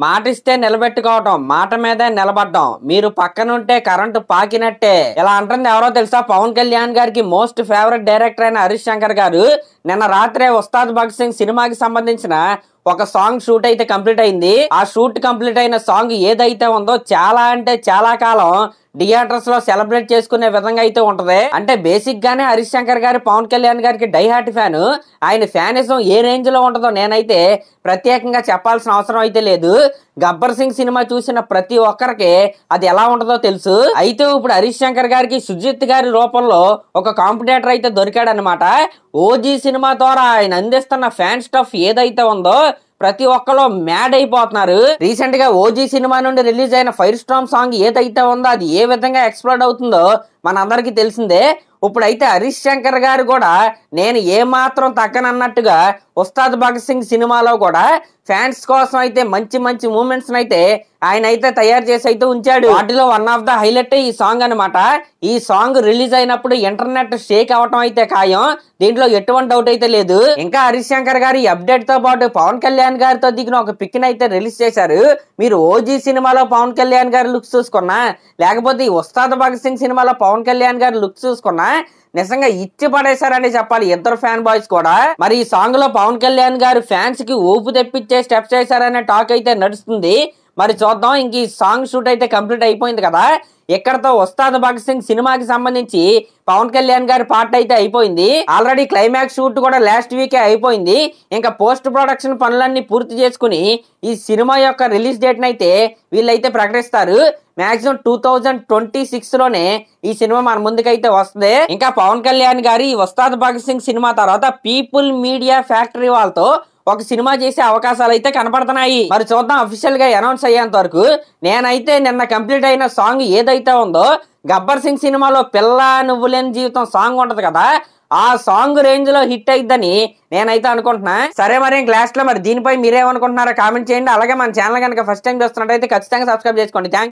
మాటిస్తే నిలబెట్టుకోవటం, మాట మీదే నిలబడ్డం, మీరు పక్కనుంటే కరెంటు పాకినట్టే. ఇలా అంటుంది ఎవరో తెలుసా? పవన్ కళ్యాణ్ గారికి మోస్ట్ ఫేవరెట్ డైరెక్టర్ అయిన హరీష్ శంకర్ గారు నిన్న రాత్రే ఉస్తాద్ భగత్ సింగ్ సినిమాకి సంబంధించిన ఒక సాంగ్ షూట్ అయితే కంప్లీట్ అయింది. ఆ షూట్ కంప్లీట్ అయిన సాంగ్ ఏదైతే ఉందో చాలా అంటే చాలా కాలం థియేటర్స్ లో సెలబ్రేట్ చేసుకునే విధంగా అయితే ఉంటది. అంటే బేసిక్ గానే హరీష్ శంకర్ గారు పవన్ కళ్యాణ్ గారికి డై హార్ట్ ఫ్యాన్. ఆయన ఫ్యానిజం ఏ రేంజ్ లో ఉంటుందో నేనైతే ప్రత్యేకంగా చెప్పాల్సిన అవసరం అయితే లేదు. గబ్బర్ సింగ్ సినిమా చూసిన ప్రతి ఒక్కరికి అది ఎలా ఉంటుందో తెలుసు. అయితే ఇప్పుడు హరీష్ శంకర్ గారికి సుజిత్ గారి రూపంలో ఒక కాంపిటేటర్ అయితే దొరికాడు అనమాట. ఓజీ సినిమా ద్వారా ఆయన అందిస్తున్న ఫ్యాన్ స్టఫ్ ఏదైతే ఉందో ప్రతి ఒక్కరు మ్యాడ్ అయిపోతున్నారు. రీసెంట్ గా ఓజీ సినిమా నుండి రిలీజ్ అయిన ఫైర్ స్టార్మ్ సాంగ్ ఏదైతే ఉందో అది ఏ విధంగా ఎక్స్ప్లోడ్ అవుతుందో మనందరికీ తెలిసిందే. ఇప్పుడైతే హరీష్ శంకర్ గారు కూడా నేను ఏ మాత్రం తగ్గనన్నట్టుగా ఉస్తాద్ భగత్ సింగ్ సినిమాలో కూడా ఫ్యాన్స్ కోసం అయితే మంచి మంచి మూమెంట్స్ అయితే ఆయన అయితే తయారు చేసి అయితే ఉంచాడు. వాటిలో వన్ ఆఫ్ ద హైలైట్ ఈ సాంగ్ అనమాట. ఈ సాంగ్ రిలీజ్ అయినప్పుడు ఇంటర్నెట్ షేక్ అవటం అయితే ఖాయం, దీంట్లో ఎటువంటి డౌట్ అయితే లేదు. ఇంకా హరీష్ శంకర్ గారు ఈ అప్డేట్ తో పాటు పవన్ కళ్యాణ్ గారితో దిగిన ఒక పిక్ అయితే రిలీజ్ చేశారు. మీరు ఓజీ సినిమాలో పవన్ కళ్యాణ్ గారి లుక్స్ చూసుకున్నా, లేకపోతే ఈ ఉస్తాద్ భగత్ సింగ్ సినిమాలో పవన్ కళ్యాణ్ గారి లుక్స్ చూసుకున్నా నిజంగా ఇచ్చి పడేశారని చెప్పాలి ఇద్దరు ఫ్యాన్ బాయ్స్ కూడా. మరి ఈ సాంగ్ లో పవన్ కళ్యాణ్ గారు ఫ్యాన్స్ కి ఊపు తెప్పించే స్టెప్స్ చేశారనే టాక్ అయితే నడుస్తుంది. మరి చూద్దాం. ఇంక ఈ సాంగ్ షూట్ అయితే కంప్లీట్ అయిపోయింది కదా, ఇక్కడతో ఉస్తాద్ భగత్ సింగ్ సినిమాకి సంబంధించి పవన్ కళ్యాణ్ గారి పార్ట్ అయితే అయిపోయింది. ఆల్రెడీ క్లైమాక్స్ షూట్ కూడా లాస్ట్ వీకే అయిపోయింది. ఇంకా పోస్ట్ ప్రొడక్షన్ పనులన్నీ పూర్తి చేసుకుని ఈ సినిమా యొక్క రిలీజ్ డేట్ అయితే వీళ్ళైతే ప్రకటిస్తారు. మాక్సిమం 2026 లోనే ఈ సినిమా మన ముందుకైతే వస్తుంది. ఇంకా పవన్ కళ్యాణ్ గారి ఉస్తాద్ భగత్ సింగ్ సినిమా తర్వాత పీపుల్ మీడియా ఫ్యాక్టరీ వాళ్ళతో ఒక సినిమా చేసే అవకాశాలు అయితే కనపడుతున్నాయి. మరి చూద్దాం అఫీషియల్ గా అనౌన్స్ అయ్యేంత వరకు. నేనైతే నిన్న కంప్లీట్ అయిన సాంగ్ ఏదైతే ఉందో గబ్బర్ సింగ్ సినిమాలో పిల్ల నువ్వు లేని జీవితం సాంగ్ ఉంటది కదా, ఆ సాంగ్ రేంజ్ లో హిట్ అయిద్దని నేనైతే అనుకుంటున్నా. సరే మరి క్లాస్ లో మరి దీనిపై మీరేమనుకుంటున్నారో కామెంట్ చేయండి. అలాగే మన ఛానల్ కనుక ఫస్ట్ టైం చూస్తున్నట్టయితే ఖచ్చితంగా సబ్స్క్రైబ్ చేసుకోండి. థ్యాంక్స్.